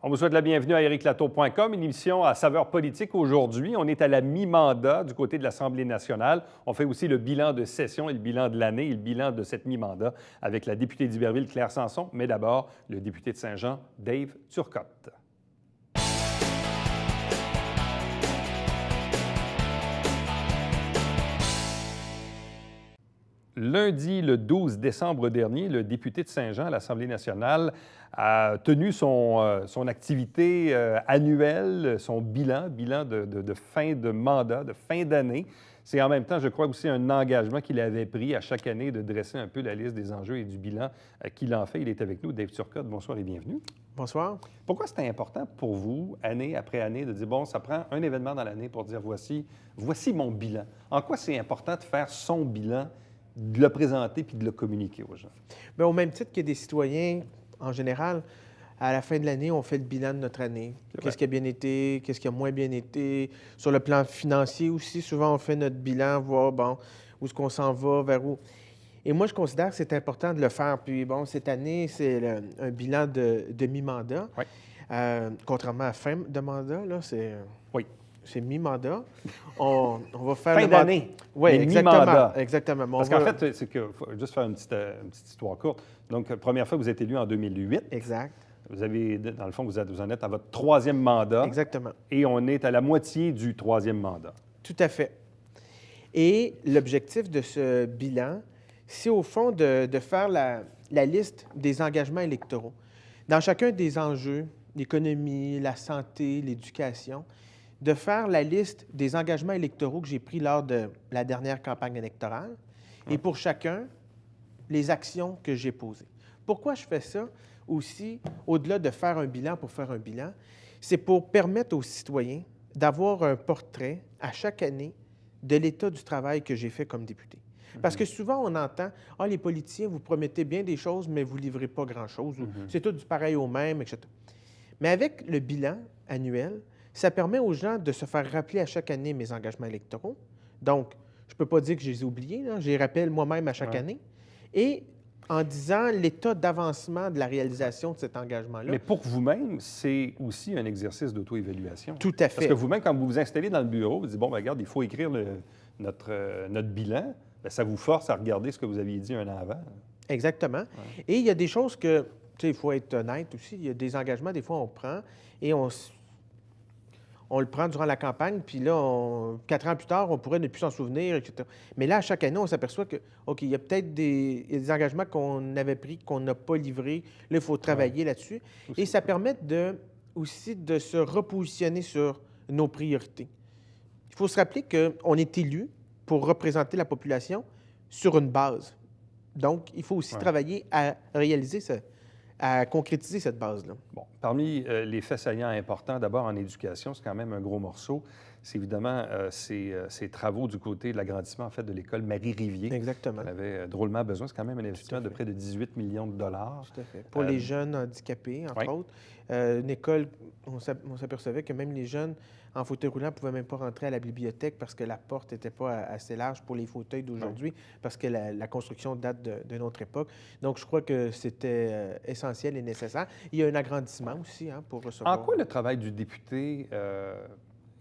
On vous souhaite la bienvenue à ériclatour.com, une émission à saveur politique aujourd'hui. On est à la mi-mandat du côté de l'Assemblée nationale. On fait aussi le bilan de session et le bilan de l'année et le bilan de cette mi-mandat avec la députée d'Iberville, Claire Sanson, mais d'abord le député de Saint-Jean, Dave Turcotte. Lundi, le 12 décembre dernier, le député de Saint-Jean à l'Assemblée nationale a tenu son activité annuelle, son bilan de fin de mandat, de fin d'année. C'est en même temps, je crois, aussi un engagement qu'il avait pris à chaque année de dresser un peu la liste des enjeux et du bilan qu'il en fait. Il est avec nous, Dave Turcotte. Bonsoir et bienvenue. Bonsoir. Pourquoi c'est important pour vous, année après année, de dire, bon, ça prend un événement dans l'année pour dire, voici mon bilan? En quoi c'est important de faire son bilan, de le présenter puis de le communiquer aux gens? Bien, au même titre que des citoyens, en général, à la fin de l'année, on fait le bilan de notre année. Qu'est-ce qui a bien été, qu'est-ce qui a moins bien été. Sur le plan financier aussi, souvent, on fait notre bilan, voir, bon, où est-ce qu'on s'en va, vers où. Et moi, je considère que c'est important de le faire. Puis, bon, cette année, c'est un bilan de mi-mandat. Oui. Contrairement à fin de mandat, là, c'est... Oui. C'est mi-mandat. On va faire Fin d'année. Oui, exactement. Mi-mandat. Exactement. Parce qu'en fait, c'est que, faut juste faire une petite histoire courte. Donc, première fois, vous êtes élu en 2008. Exact. Vous avez, dans le fond, vous en êtes à votre troisième mandat. Exactement. Et on est à la moitié du troisième mandat. Tout à fait. Et l'objectif de ce bilan, c'est au fond de faire la liste des engagements électoraux. Dans chacun des enjeux, l'économie, la santé, l'éducation, de faire la liste des engagements électoraux que j'ai pris lors de la dernière campagne électorale et pour chacun, les actions que j'ai posées. Pourquoi je fais ça aussi, au-delà de faire un bilan pour faire un bilan, c'est pour permettre aux citoyens d'avoir un portrait à chaque année de l'état du travail que j'ai fait comme député. Parce que souvent, on entend « Ah, les politiciens, vous promettez bien des choses, mais vous ne livrez pas grand-chose. C'est tout du pareil au même, etc. » Mais avec le bilan annuel, ça permet aux gens de se faire rappeler à chaque année mes engagements électoraux. Donc, je ne peux pas dire que je les ai oubliés, là. Je les rappelle moi-même à chaque année. Et en disant l'état d'avancement de la réalisation de cet engagement-là. Mais pour vous-même, c'est aussi un exercice d'auto-évaluation. Tout à fait. Parce que vous-même, quand vous vous installez dans le bureau, vous dites, bon, bien, regarde, il faut écrire notre bilan. Bien, ça vous force à regarder ce que vous aviez dit un an avant. Exactement. Ouais. Et il y a des choses que, tu sais, il faut être honnête aussi. Il y a des engagements, des fois, on prend et on le prend durant la campagne, puis là, 4 ans plus tard, on pourrait ne plus s'en souvenir, etc. Mais là, à chaque année, on s'aperçoit que, OK, il y a peut-être des engagements qu'on avait pris, qu'on n'a pas livrés. Là, il faut travailler là-dessus. Et ça permet aussi de se repositionner sur nos priorités. Il faut se rappeler qu'on est élu pour représenter la population sur une base. Donc, il faut aussi travailler à réaliser ça, à concrétiser cette base-là. Bon, parmi les faits saillants importants, d'abord en éducation, c'est quand même un gros morceau. C'est évidemment ces travaux du côté de l'agrandissement, en fait, de l'école Marie-Rivier. Exactement. On avait drôlement besoin. C'est quand même un investissement de près de 18 millions de dollars. Tout à fait. Pour les jeunes handicapés, entre autres. Une école, on s'apercevait que même les jeunes en fauteuil roulant ne pouvaient même pas rentrer à la bibliothèque parce que la porte n'était pas assez large pour les fauteuils d'aujourd'hui, parce que la construction date d'une autre époque. Donc, je crois que c'était essentiel et nécessaire. Il y a un agrandissement aussi pour recevoir. En quoi le travail du député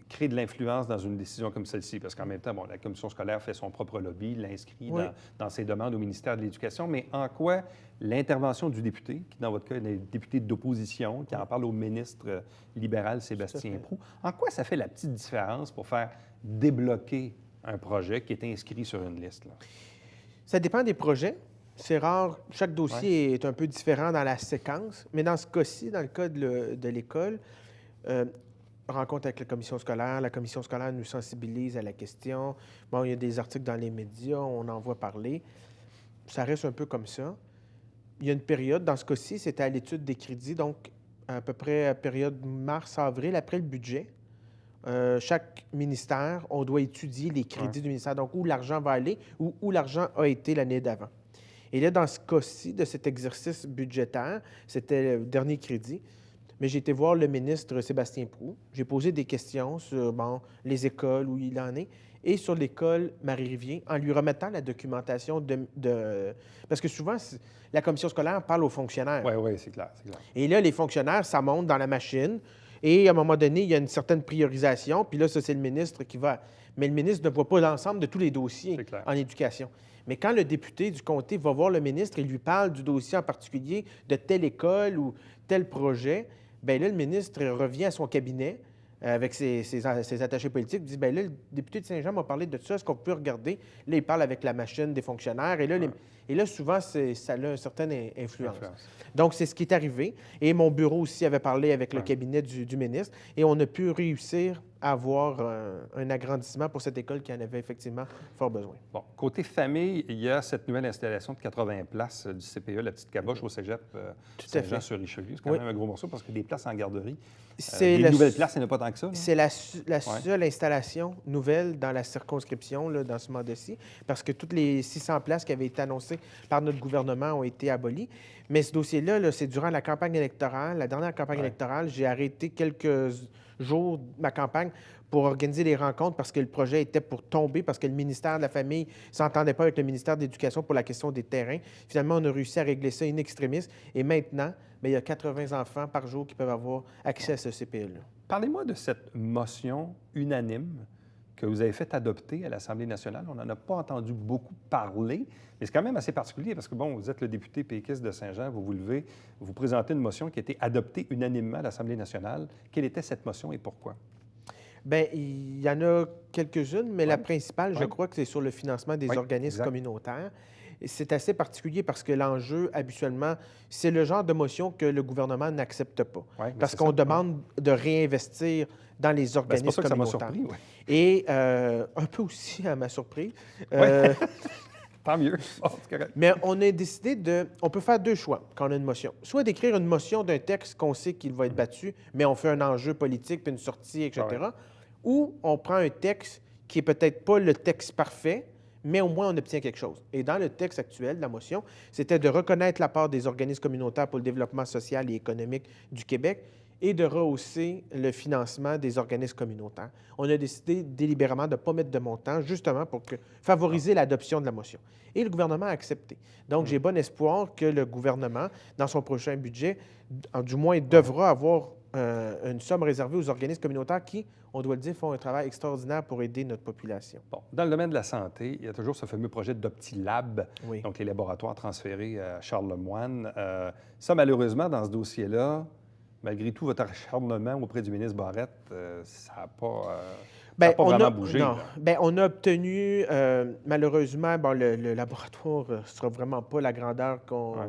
crée de l'influence dans une décision comme celle-ci? Parce qu'en même temps, bon, la commission scolaire fait son propre lobby, l'inscrit dans ses demandes au ministère de l'Éducation, mais en quoi l'intervention du député, qui dans votre cas est un député d'opposition, qui en parle au ministre libéral Sébastien Proulx, en quoi ça fait la petite différence pour faire débloquer un projet qui est inscrit sur une liste, là? Ça dépend des projets. C'est rare. Chaque dossier est un peu différent dans la séquence, mais dans ce cas-ci, dans le cas de l'école, rencontre avec la commission scolaire nous sensibilise à la question. Bon, il y a des articles dans les médias, on en voit parler. Ça reste un peu comme ça. Il y a une période, dans ce cas-ci, c'était à l'étude des crédits, donc à peu près à période mars-avril, après le budget. Chaque ministère, on doit étudier les crédits du ministère, donc où l'argent va aller ou où l'argent a été l'année d'avant. Et là, dans ce cas-ci, de cet exercice budgétaire, c'était le dernier crédit, mais j'ai été voir le ministre Sébastien Proulx. J'ai posé des questions sur les écoles, où il en est, et sur l'école Marie-Rivier en lui remettant la documentation Parce que souvent, la commission scolaire parle aux fonctionnaires. Oui, oui, c'est clair, c'est clair. Et là, les fonctionnaires, ça monte dans la machine et à un moment donné, il y a une certaine priorisation. Puis là, ça, c'est le ministre qui va... Mais le ministre ne voit pas l'ensemble de tous les dossiers en éducation. Mais quand le député du comté va voir le ministre et lui parle du dossier en particulier de telle école ou tel projet, bien là, le ministre revient à son cabinet avec ses attachés politiques, dit bien là, le député de Saint-Jean m'a parlé de ça, est-ce qu'on peut regarder? Là, il parle avec la machine des fonctionnaires. Et là, souvent, ça a une certaine influence. Donc, c'est ce qui est arrivé. Et mon bureau aussi avait parlé avec le cabinet du ministre et on a pu réussir à avoir un agrandissement pour cette école qui en avait effectivement fort besoin. Bon, côté famille, il y a cette nouvelle installation de 80 places du CPE, la petite caboche au cégep Saint-Jean-sur-Richelieu. C'est quand même un gros morceau parce que des places en garderie, des nouvelles places, il n'y en a pas tant que ça. C'est la seule installation nouvelle dans la circonscription, là, dans ce mandat-ci, parce que toutes les 600 places qui avaient été annoncées par notre gouvernement ont été abolies. Mais ce dossier-là, là, c'est durant la campagne électorale, la dernière campagne électorale, j'ai arrêté quelques jours de ma campagne pour organiser les rencontres parce que le projet était pour tomber, parce que le ministère de la Famille ne s'entendait pas avec le ministère de l'Éducation pour la question des terrains. Finalement, on a réussi à régler ça in extremis. Et maintenant, bien, il y a 80 enfants par jour qui peuvent avoir accès à ce CPE-là. Parlez-moi de cette motion unanime que vous avez fait adopter à l'Assemblée nationale. On n'en a pas entendu beaucoup parler, mais c'est quand même assez particulier parce que, bon, vous êtes le député péquiste de Saint-Jean, vous vous levez, vous présentez une motion qui a été adoptée unanimement à l'Assemblée nationale. Quelle était cette motion et pourquoi? Bien, il y en a quelques-unes, mais la principale, je crois que c'est sur le financement des organismes communautaires. C'est assez particulier parce que l'enjeu, habituellement, c'est le genre de motion que le gouvernement n'accepte pas. Parce qu'on demande de réinvestir dans les organismes communautaires. Ça m'a surpris, Et un peu aussi à ma surprise. Tant mieux. Mais on a décidé on peut faire deux choix quand on a une motion. Soit d'écrire une motion d'un texte qu'on sait qu'il va être battu, mais on fait un enjeu politique, puis une sortie, etc. Ou on prend un texte qui est peut-être pas le texte parfait, mais au moins on obtient quelque chose. Et dans le texte actuel de la motion, c'était de reconnaître la part des organismes communautaires pour le développement social et économique du Québec et de rehausser le financement des organismes communautaires. On a décidé délibérément de ne pas mettre de montant, justement pour favoriser l'adoption de la motion. Et le gouvernement a accepté. Donc, j'ai bon espoir que le gouvernement, dans son prochain budget, du moins devra avoir une somme réservée aux organismes communautaires qui, on doit le dire, font un travail extraordinaire pour aider notre population. Bon, dans le domaine de la santé, il y a toujours ce fameux projet d'OptiLab, donc les laboratoires transférés à Charles-Lemoine. Ça, malheureusement, dans ce dossier-là, malgré tout votre acharnement auprès du ministre Barrette, ça n'a pas, vraiment bougé. Non. Bien, on a obtenu, malheureusement, le laboratoire ne sera vraiment pas la grandeur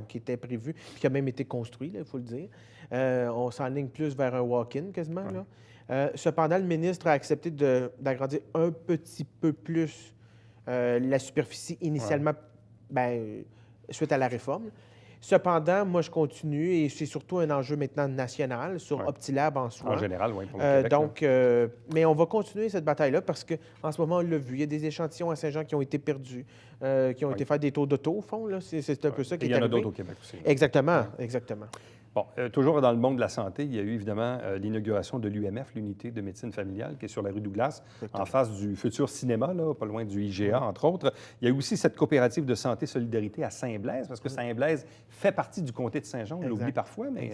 qui était prévue, puis qui a même été construit, il faut le dire. On s'enligne plus vers un walk-in quasiment. Là. Cependant, le ministre a accepté d'agrandir un petit peu plus la superficie initialement suite à la réforme. Cependant, moi, je continue et c'est surtout un enjeu maintenant national sur OptiLab en soi. En général, oui, pour le Québec. Mais on va continuer cette bataille-là parce qu'en ce moment, on l'a vu, il y a des échantillons à Saint-Jean qui ont été perdus, qui ont été faits des tours d'auto, au fond. C'est un peu ça qui est arrivé. Il y en a d'autres au Québec aussi. Exactement, exactement. Bon, toujours dans le monde de la santé, il y a eu évidemment l'inauguration de l'UMF, l'unité de médecine familiale, qui est sur la rue Douglas, en face du futur cinéma, là, pas loin du IGA, entre autres. Il y a aussi cette coopérative de santé solidarité à Saint-Blaise, parce que Saint-Blaise fait partie du comté de Saint-Jean, on l'oublie parfois, mais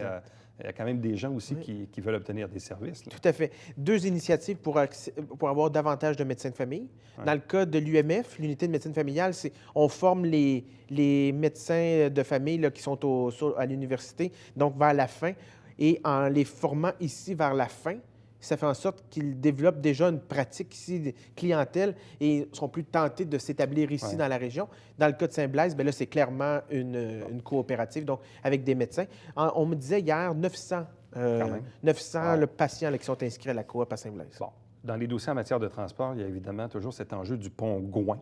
il y a quand même des gens aussi qui veulent obtenir des services. Là. Tout à fait. Deux initiatives pour avoir davantage de médecins de famille. Dans le cas de l'UMF, l'unité de médecine familiale, on forme les médecins de famille là, qui sont à l'université, donc vers la fin. Et en les formant ici vers la fin, ça fait en sorte qu'ils développent déjà une pratique ici de clientèle et sont plus tentés de s'établir ici dans la région. Dans le cas de Saint-Blaise, bien là, c'est clairement une coopérative, donc avec des médecins. On me disait hier 900 patients là, qui sont inscrits à la coop à Saint-Blaise. Bon. Dans les dossiers en matière de transport, il y a évidemment toujours cet enjeu du pont Gouin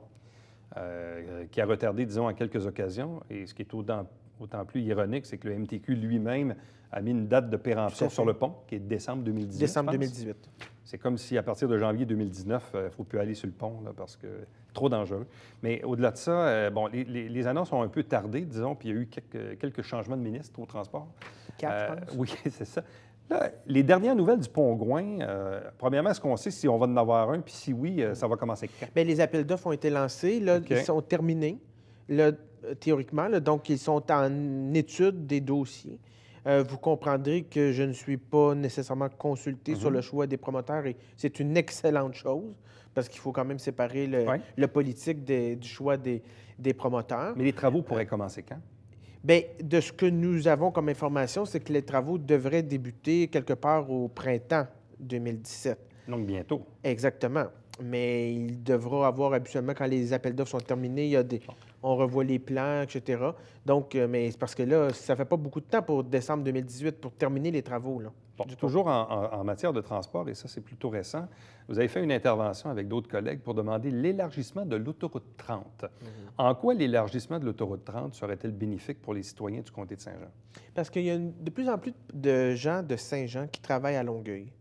qui a retardé, disons, à quelques occasions. Et ce qui est autant plus ironique, c'est que le MTQ lui-même a mis une date de péremption sur le pont, qui est décembre 2018. Décembre 2018. C'est comme si, à partir de janvier 2019, il ne faut plus aller sur le pont, là, parce que trop dangereux. Mais au-delà de ça, les annonces ont un peu tardé, disons, puis il y a eu quelques changements de ministre au transport. 4, je pense. Oui, c'est ça. Là, les dernières nouvelles du pont Gouin, premièrement, est-ce qu'on sait si on va en avoir un? Puis si oui, ça va commencer quand? Bien, les appels d'offres ont été lancés. Là, OK. ils sont terminés, là, théoriquement. Là, donc, ils sont en étude des dossiers. Vous comprendrez que je ne suis pas nécessairement consulté sur le choix des promoteurs et c'est une excellente chose parce qu'il faut quand même séparer Ouais. le politique du choix des promoteurs. Mais les travaux pourraient commencer quand? Bien, de ce que nous avons comme information, c'est que les travaux devraient débuter quelque part au printemps 2017. Donc bientôt. Exactement. Mais il devra avoir habituellement, quand les appels d'offres sont terminés, il y a on revoit les plans, etc. Donc, mais c'est parce que là, ça ne fait pas beaucoup de temps pour décembre 2018 pour terminer les travaux. Là. Bon, toujours en matière de transport, et ça, c'est plutôt récent, vous avez fait une intervention avec d'autres collègues pour demander l'élargissement de l'autoroute 30. En quoi l'élargissement de l'autoroute 30 serait-il bénéfique pour les citoyens du comté de Saint-Jean? Parce qu'il y a de plus en plus de gens de Saint-Jean qui travaillent à Longueuil.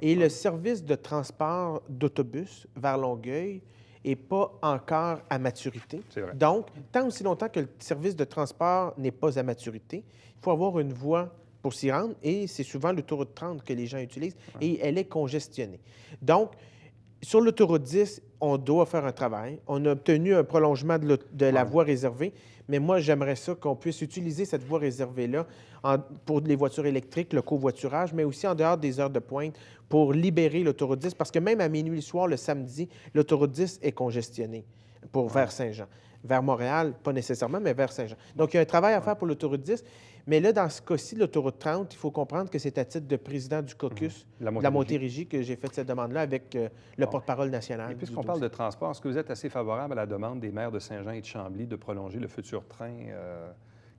Et le service de transport d'autobus vers Longueuil n'est pas encore à maturité. C'est vrai. Donc, tant aussi longtemps que le service de transport n'est pas à maturité, il faut avoir une voie pour s'y rendre et c'est souvent l'autoroute 30 que les gens utilisent et elle est congestionnée. Donc, sur l'autoroute 10, on doit faire un travail. On a obtenu un prolongement de la voie réservée, mais moi, j'aimerais ça qu'on puisse utiliser cette voie réservée-là pour les voitures électriques, le covoiturage, mais aussi en dehors des heures de pointe pour libérer l'autoroute 10, parce que même à minuit le soir, le samedi, l'autoroute 10 est congestionnée vers Saint-Jean. Vers Montréal, pas nécessairement, mais vers Saint-Jean. Donc, il y a un travail à faire pour l'autoroute 10. Mais là, dans ce cas-ci, l'autoroute 30, il faut comprendre que c'est à titre de président du caucus de la Montérégie que j'ai fait cette demande-là avec le porte-parole national. Et puisqu'on parle de transport, est-ce que vous êtes assez favorable à la demande des maires de Saint-Jean et de Chambly de prolonger le futur train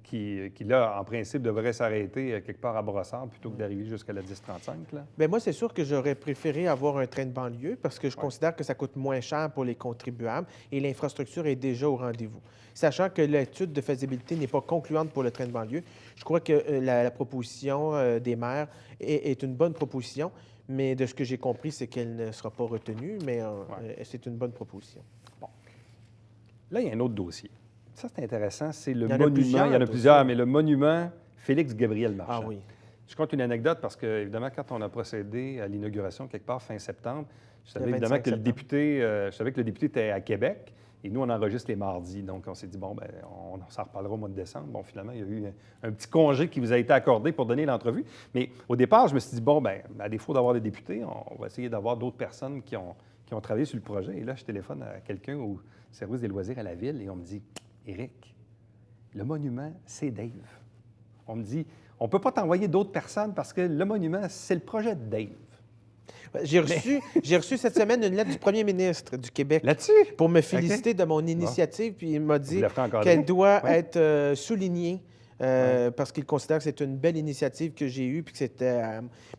qui, là, en principe, devrait s'arrêter quelque part à Brossard plutôt que d'arriver jusqu'à la 1035, là? Bien, moi, c'est sûr que j'aurais préféré avoir un train de banlieue parce que je considère que ça coûte moins cher pour les contribuables et l'infrastructure est déjà au rendez-vous. Sachant que l'étude de faisabilité n'est pas concluante pour le train de banlieue, je crois que la proposition des maires est une bonne proposition, mais de ce que j'ai compris, c'est qu'elle ne sera pas retenue, mais c'est une bonne proposition. Bon. Là, il y a un autre dossier. Ça, c'est intéressant, c'est le Il y en a monument. plusieurs, Il y en a plusieurs, mais le monument Félix-Gabriel Marchand. Ah oui. Je compte une anecdote parce que, évidemment, quand on a procédé à l'inauguration quelque part fin septembre, je savais Le évidemment 25 que le député était à Québec et nous, on enregistre les mardis. Donc, on s'est dit, bon, bien, on s'en reparlera au mois de décembre. Bon, finalement, il y a eu un petit congé qui vous a été accordé pour donner l'entrevue. Mais au départ, je me suis dit, bon, bien, à défaut d'avoir des députés, on va essayer d'avoir d'autres personnes qui ont travaillé sur le projet. Et là, je téléphone à quelqu'un au service des loisirs à la ville et on me dit, Éric, le monument, c'est Dave. On me dit, on ne peut pas t'envoyer d'autres personnes parce que le monument, c'est le projet de Dave. J'ai reçu cette semaine une lettre du premier ministre du Québec Là-dessus? pour me féliciter de mon initiative, puis il m'a dit qu'elle qu'elle doit être soulignée parce qu'il considère que c'est une belle initiative que j'ai eue, puis que c'était...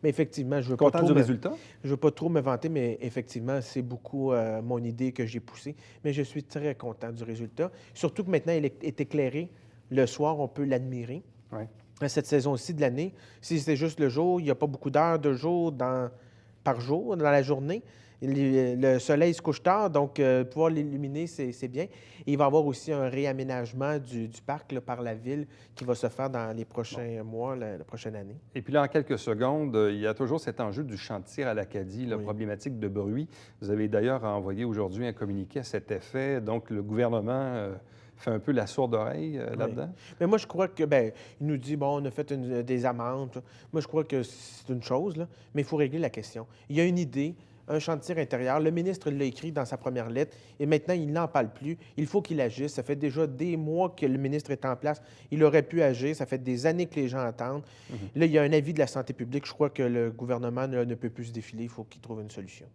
mais effectivement, je veux pas Content trop du résultat? Je veux pas trop me vanter, mais effectivement, c'est beaucoup mon idée que j'ai poussée. Mais je suis très content du résultat, surtout que maintenant, il est éclairé. Le soir, on peut l'admirer. Oui. Cette saison-ci de l'année, si c'était juste le jour, il n'y a pas beaucoup d'heures de jour par jour dans la journée. Le soleil se couche tard, donc pouvoir l'illuminer, c'est bien. Et il va y avoir aussi un réaménagement du parc là, par la ville qui va se faire dans les prochains mois, la prochaine année. Et puis là, en quelques secondes, il y a toujours cet enjeu du champ de tir à l'Acadie, la problématique de bruit. Vous avez d'ailleurs envoyé aujourd'hui un communiqué à cet effet. Donc, le gouvernement fait un peu la sourde oreille là-dedans. Mais moi, je crois que, bien, il nous dit, bon, on a fait des amendes. Moi, je crois que c'est une chose, là, mais il faut régler la question. Il y a une idée, un champ de tir intérieur. Le ministre l'a écrit dans sa première lettre et maintenant, il n'en parle plus. Il faut qu'il agisse. Ça fait déjà des mois que le ministre est en place. Il aurait pu agir. Ça fait des années que les gens attendent. Là, il y a un avis de la santé publique. Je crois que le gouvernement ne peut plus se défiler. Il faut qu'il trouve une solution.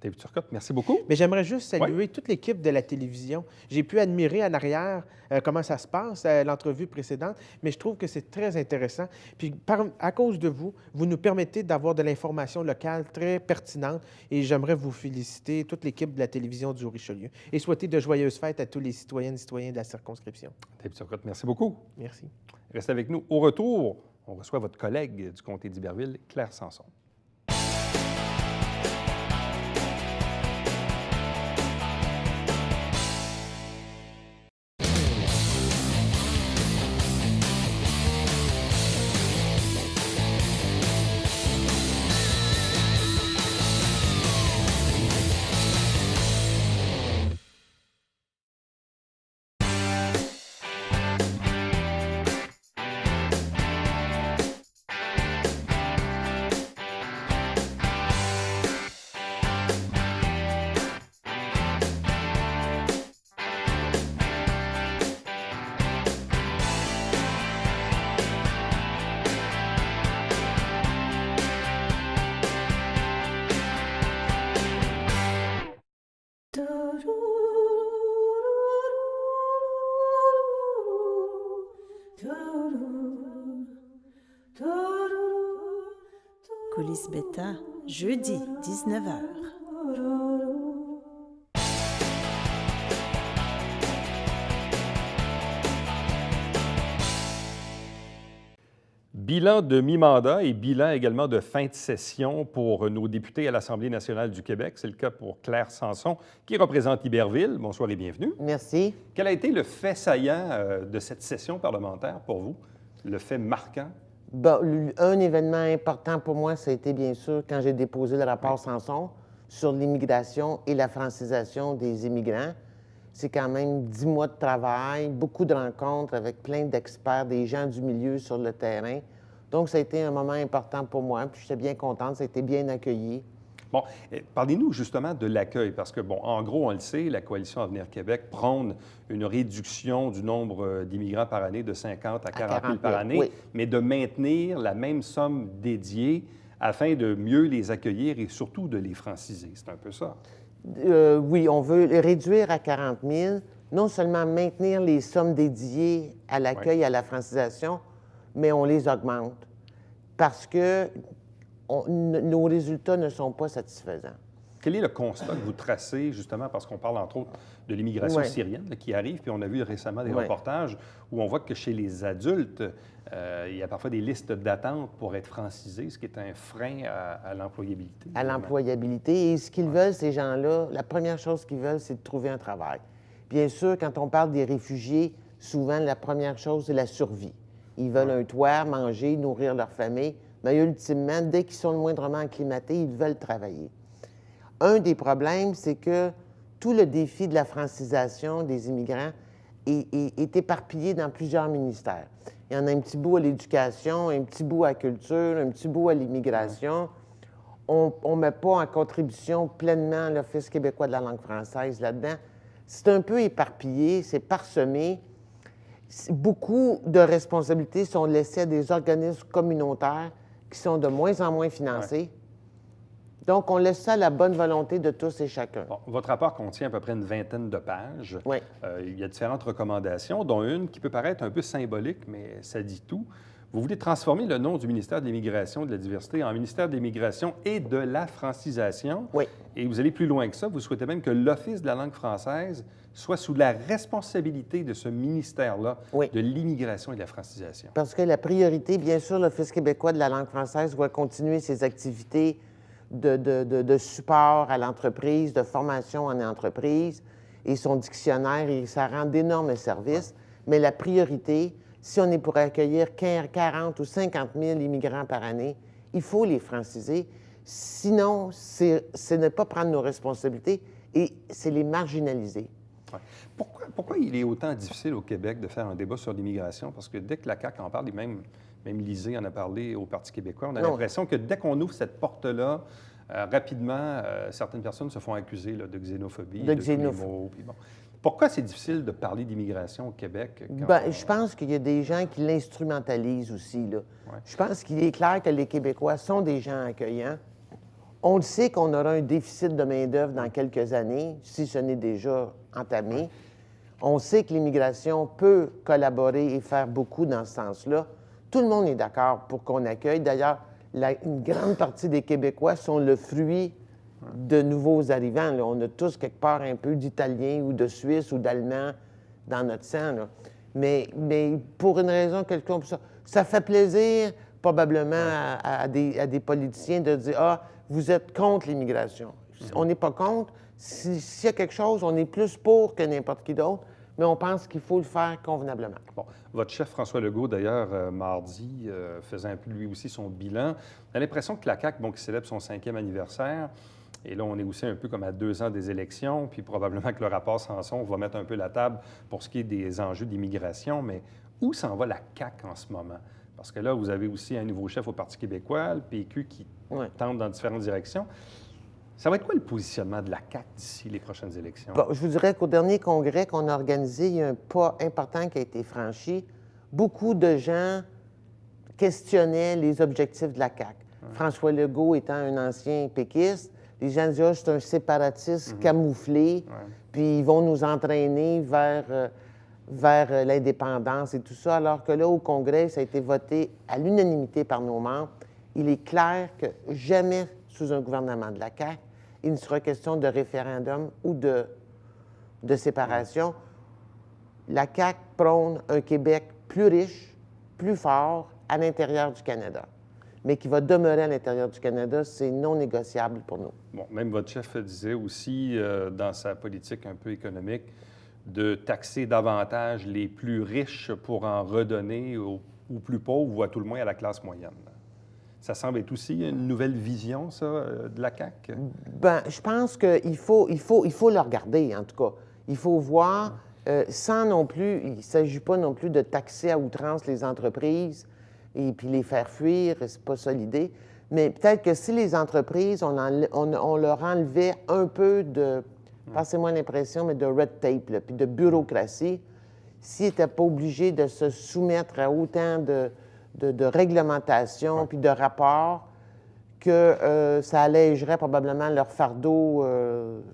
David Turcotte, merci beaucoup. Mais j'aimerais juste saluer toute l'équipe de la télévision. J'ai pu admirer en arrière comment ça se passe à l'entrevue précédente, mais je trouve que c'est très intéressant. Puis à cause de vous, vous nous permettez d'avoir de l'information locale très pertinente et j'aimerais vous féliciter, toute l'équipe de la télévision du Haut-Richelieu, et souhaiter de joyeuses fêtes à tous les citoyennes et citoyens de la circonscription. David Turcotte, merci beaucoup. Merci. Restez avec nous. Au retour, on reçoit votre collègue du comté d'Iberville, Claire Sanson. Coulisses Bêta, jeudi, 19h. Bilan de mi-mandat et bilan également de fin de session pour nos députés à l'Assemblée nationale du Québec. C'est le cas pour Claire Sanson, qui représente Iberville. Bonsoir et bienvenue. Merci. Quel a été le fait saillant de cette session parlementaire pour vous? Le fait marquant? Bon, un événement important pour moi, ça a été bien sûr quand j'ai déposé le rapport Sanson sur l'immigration et la francisation des immigrants. C'est quand même 10 mois de travail, beaucoup de rencontres avec plein d'experts, des gens du milieu sur le terrain. Donc, ça a été un moment important pour moi, puis j'étais bien contente, ça a été bien accueilli. Bon, parlez-nous justement de l'accueil, parce que, bon, en gros, on le sait, la Coalition Avenir Québec prône une réduction du nombre d'immigrants par année de 50 à 40 000 par année, oui. mais de maintenir la même somme dédiée afin de mieux les accueillir et surtout de les franciser. C'est un peu ça. Oui, on veut les réduire à 40 000, non seulement maintenir les sommes dédiées à l'accueil et à la francisation, mais on les augmente parce que nos résultats ne sont pas satisfaisants. Quel est le constat que vous tracez, justement, parce qu'on parle entre autres de l'immigration syrienne là, qui arrive, puis on a vu récemment des reportages où on voit que chez les adultes, il y a parfois des listes d'attente pour être francisés, ce qui est un frein à l'employabilité. À l'employabilité. Et ce qu'ils veulent, ces gens-là, la première chose qu'ils veulent, c'est de trouver un travail. Bien sûr, quand on parle des réfugiés, souvent, la première chose, c'est la survie. Ils veulent un toit, manger, nourrir leur famille, mais ultimement, dès qu'ils sont le moindrement acclimatés, ils veulent travailler. Un des problèmes, c'est que tout le défi de la francisation des immigrants est éparpillé dans plusieurs ministères. Il y en a un petit bout à l'éducation, un petit bout à la culture, un petit bout à l'immigration. On ne met pas en contribution pleinement l'Office québécois de la langue française là-dedans. C'est un peu éparpillé, c'est parsemé. Beaucoup de responsabilités sont laissées à des organismes communautaires qui sont de moins en moins financés. Donc, on laisse ça à la bonne volonté de tous et chacun. Bon, votre rapport contient à peu près une vingtaine de pages. Oui. Il y a différentes recommandations, dont une qui peut paraître un peu symbolique, mais ça dit tout. Vous voulez transformer le nom du ministère de l'Immigration et de la Diversité en ministère de l'Immigration et de la francisation. Oui. Et vous allez plus loin que ça. Vous souhaitez même que l'Office de la langue française soit sous la responsabilité de ce ministère-là, de l'immigration et de la francisation. Parce que la priorité, bien sûr, l'Office québécois de la langue française doit continuer ses activités de support à l'entreprise, de formation en entreprise, et son dictionnaire, et ça rend d'énormes services. Mais la priorité, si on est pour accueillir 40 ou 50 000 immigrants par année, il faut les franciser. Sinon, ce n'est pas prendre nos responsabilités et c'est les marginaliser. Ouais. Pourquoi il est autant difficile au Québec de faire un débat sur l'immigration? Parce que dès que la CAQ en parle, et même Lisée en a parlé au Parti québécois, on a l'impression que dès qu'on ouvre cette porte-là, rapidement, certaines personnes se font accuser là, de xénophobie, de tous les mots. Puis bon. Pourquoi c'est difficile de parler d'immigration au Québec? Je pense qu'il y a des gens qui l'instrumentalisent aussi. Là. Je pense qu'il est clair que les Québécois sont des gens accueillants. On le sait qu'on aura un déficit de main-d'œuvre dans quelques années, si ce n'est déjà entamé. On sait que l'immigration peut collaborer et faire beaucoup dans ce sens-là. Tout le monde est d'accord pour qu'on accueille. D'ailleurs, une grande partie des Québécois sont le fruit de nouveaux arrivants. Là. On a tous quelque part un peu d'Italien ou de Suisse ou d'Allemand dans notre sang. Là. Mais pour une raison quelconque, ça fait plaisir probablement à des politiciens de dire « Ah, vous êtes contre l'immigration. » On n'est pas contre. S'il y a quelque chose, on est plus pour que n'importe qui d'autre, mais on pense qu'il faut le faire convenablement. Bon. Votre chef, François Legault, d'ailleurs, mardi, faisait un peu lui aussi son bilan. On a l'impression que la CAQ, bon, qui célèbre son 5e anniversaire, et là, on est aussi un peu comme à 2 ans des élections, puis probablement que le rapport Sanson va mettre un peu la table pour ce qui est des enjeux d'immigration, mais où s'en va la CAQ en ce moment? Parce que là, vous avez aussi un nouveau chef au Parti québécois, le PQ, qui tente dans différentes directions. Ça va être quoi le positionnement de la CAQ d'ici les prochaines élections? Bon, je vous dirais qu'au dernier congrès qu'on a organisé, il y a un pas important qui a été franchi. Beaucoup de gens questionnaient les objectifs de la CAQ. François Legault étant un ancien péquiste, les gens disaient « Ah, c'est un séparatiste camouflé, puis ils vont nous entraîner vers vers l'indépendance et tout ça, alors que là, au Congrès, ça a été voté à l'unanimité par nos membres. Il est clair que jamais, sous un gouvernement de la CAQ, il ne sera question de référendum ou de séparation. La CAQ prône un Québec plus riche, plus fort à l'intérieur du Canada, mais qui va demeurer à l'intérieur du Canada, c'est non négociable pour nous. Bon, même votre chef disait aussi, dans sa politique un peu économique, de taxer davantage les plus riches pour en redonner aux plus pauvres ou à tout le moins à la classe moyenne. Ça semble être aussi une nouvelle vision, ça, de la CAQ? Bien, je pense qu'il faut le regarder, en tout cas. Il faut voir, sans non plus, il ne s'agit pas non plus de taxer à outrance les entreprises et puis les faire fuir, c'est pas ça l'idée. Mais peut-être que si les entreprises, on leur enlevait un peu de, passez-moi l'impression, mais de red tape, là, puis de bureaucratie, s'ils n'étaient pas obligés de se soumettre à autant de réglementation puis de rapports, que ça allégerait probablement leur fardeau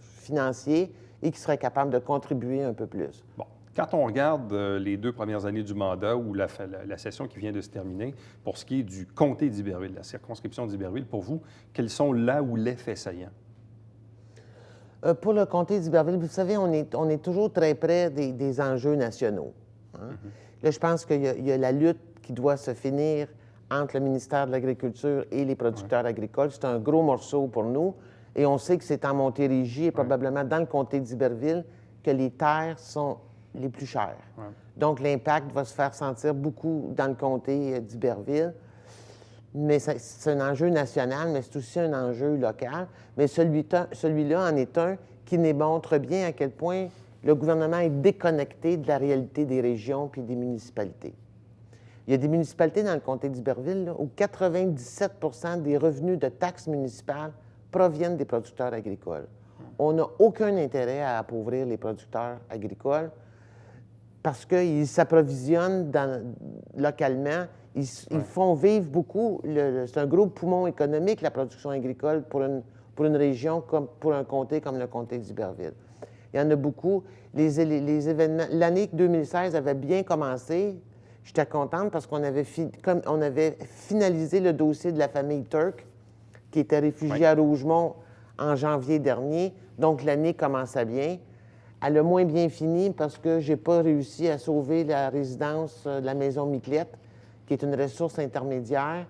financier et qu'ils seraient capables de contribuer un peu plus. Bon. Quand on regarde les 2 premières années du mandat ou la session qui vient de se terminer, pour ce qui est du comté d'Iberville, la circonscription d'Iberville, pour vous, quels sont là où les faits saillants? Pour le comté d'Iberville, vous savez, on est toujours très près des enjeux nationaux. Hein? Là, je pense qu'il y a la lutte qui doit se finir entre le ministère de l'Agriculture et les producteurs agricoles. C'est un gros morceau pour nous. Et on sait que c'est en Montérégie et probablement dans le comté d'Iberville que les terres sont les plus chères. Donc, l'impact va se faire sentir beaucoup dans le comté d'Iberville. Mais c'est un enjeu national, mais c'est aussi un enjeu local. Mais celui-là en est un qui démontre bien à quel point le gouvernement est déconnecté de la réalité des régions puis des municipalités. Il y a des municipalités dans le comté d'Iberville où 97 des revenus de taxes municipales proviennent des producteurs agricoles. On n'a aucun intérêt à appauvrir les producteurs agricoles parce qu'ils s'approvisionnent localement. Ils font vivre beaucoup. C'est un gros poumon économique, la production agricole, pour une région comme pour un comté comme le comté d'Iberville. Il y en a beaucoup. Les événements... L'année 2016 avait bien commencé. J'étais contente parce qu'on avait, on avait finalisé le dossier de la famille Turk, qui était réfugiée à Rougemont en janvier dernier. Donc, l'année commençait bien. Elle a moins bien fini parce que je n'ai pas réussi à sauver la résidence de la maison Miclette, qui est une ressource intermédiaire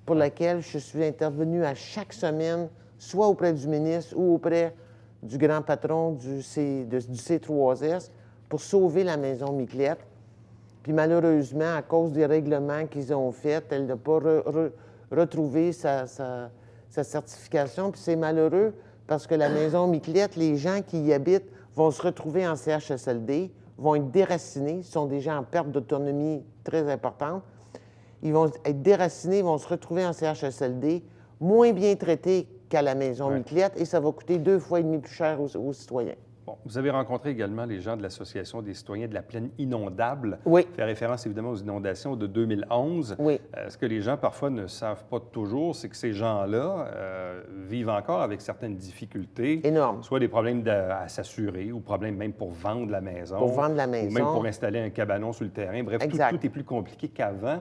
pour laquelle je suis intervenue à chaque semaine, soit auprès du ministre ou auprès du grand patron du C3S, pour sauver la maison Miclette. Puis malheureusement, à cause des règlements qu'ils ont faits, elle n'a pas retrouvé sa certification. Puis c'est malheureux parce que la maison Miclette, les gens qui y habitent vont se retrouver en CHSLD, vont être déracinés, ils sont déjà en perte d'autonomie très importante. Ils vont être déracinés, vont se retrouver en CHSLD, moins bien traités qu'à la maison Miclette, et ça va coûter 2,5 fois plus cher aux citoyens. Bon, vous avez rencontré également les gens de l'Association des citoyens de la plaine inondable. Oui. Fait référence évidemment aux inondations de 2011. Oui. Ce que les gens parfois ne savent pas toujours, c'est que ces gens-là vivent encore avec certaines difficultés. Énormes. Soit des problèmes à s'assurer ou problèmes même pour vendre la maison. Pour vendre la maison. Ou même pour installer un cabanon sur le terrain. Bref, tout est plus compliqué qu'avant.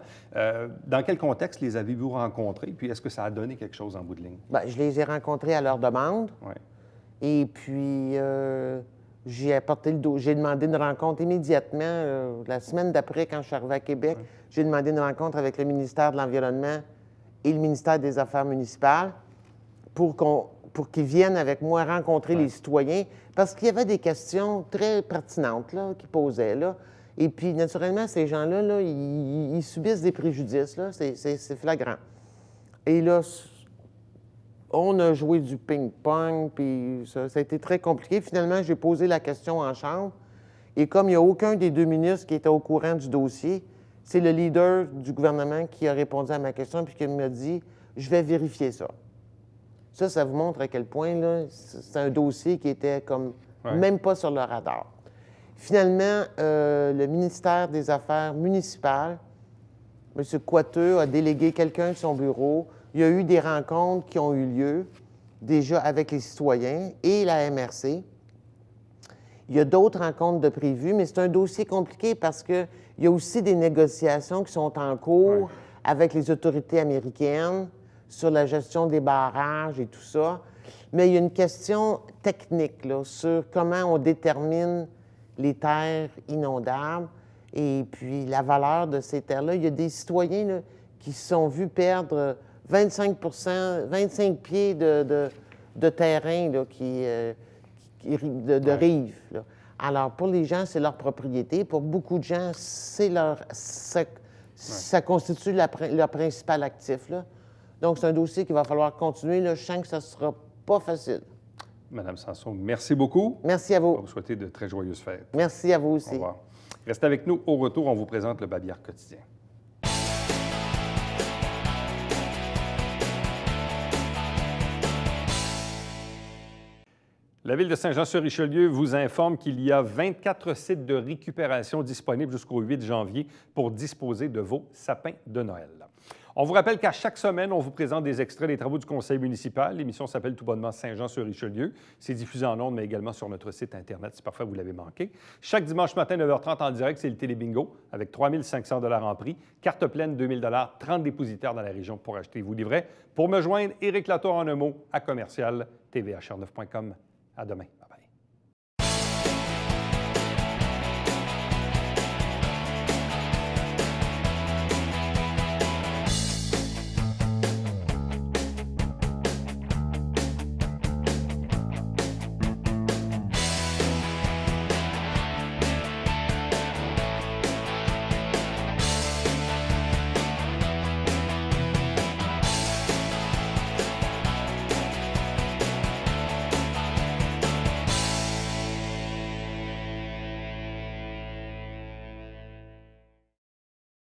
Dans quel contexte les avez-vous rencontrés? Puis est-ce que ça a donné quelque chose en bout de ligne? Bien, je les ai rencontrés à leur demande. Oui. Et puis, j'ai demandé une rencontre immédiatement. La semaine d'après, quand je suis arrivé à Québec, j'ai demandé une rencontre avec le ministère de l'Environnement et le ministère des Affaires municipales pour qu'ils viennent avec moi rencontrer les citoyens, parce qu'il y avait des questions très pertinentes là, qu'ils posaient. Là. Et puis, naturellement, ces gens-là, là, ils subissent des préjudices. Là. C'est flagrant. Et là, on a joué du ping-pong, puis ça a été très compliqué. Finalement, j'ai posé la question en chambre. Et comme il n'y a aucun des 2 ministres qui était au courant du dossier, c'est le leader du gouvernement qui a répondu à ma question puis qui m'a dit « Je vais vérifier ça ». Ça vous montre à quel point là, c'est un dossier qui était comme même pas sur le radar. Finalement, le ministère des Affaires municipales, M. Coiteux, a délégué quelqu'un de son bureau. Il y a eu des rencontres qui ont eu lieu déjà avec les citoyens et la MRC. Il y a d'autres rencontres de prévues, mais c'est un dossier compliqué parce qu'il y a aussi des négociations qui sont en cours avec les autorités américaines sur la gestion des barrages et tout ça. Mais il y a une question technique là, sur comment on détermine les terres inondables et puis la valeur de ces terres-là. Il y a des citoyens là, qui se sont vus perdre 25 pieds de terrain là, de rive. Là. Alors, pour les gens, c'est leur propriété. Pour beaucoup de gens, ça constitue leur principal actif. Là. Donc, c'est un dossier qu'il va falloir continuer. Là. Je sens que ça ne sera pas facile. Madame Sanson, merci beaucoup. Merci à vous. On va vous souhaiter de très joyeuses fêtes. Merci à vous aussi. Au revoir. Restez avec nous. Au retour, on vous présente le Babillard quotidien. La Ville de Saint-Jean-sur-Richelieu vous informe qu'il y a 24 sites de récupération disponibles jusqu'au 8 janvier pour disposer de vos sapins de Noël. On vous rappelle qu'à chaque semaine, on vous présente des extraits des travaux du conseil municipal. L'émission s'appelle tout bonnement Saint-Jean-sur-Richelieu. C'est diffusé en ondes, mais également sur notre site Internet si parfois vous l'avez manqué. Chaque dimanche matin, 9h30 en direct, c'est le Télébingo avec 3 500 $ en prix. Carte pleine, 2 000 $, 30 dépositaires dans la région pour acheter vos livrets. Pour me joindre, Éric Latour en un mot à commercial tvhr9.com. À demain.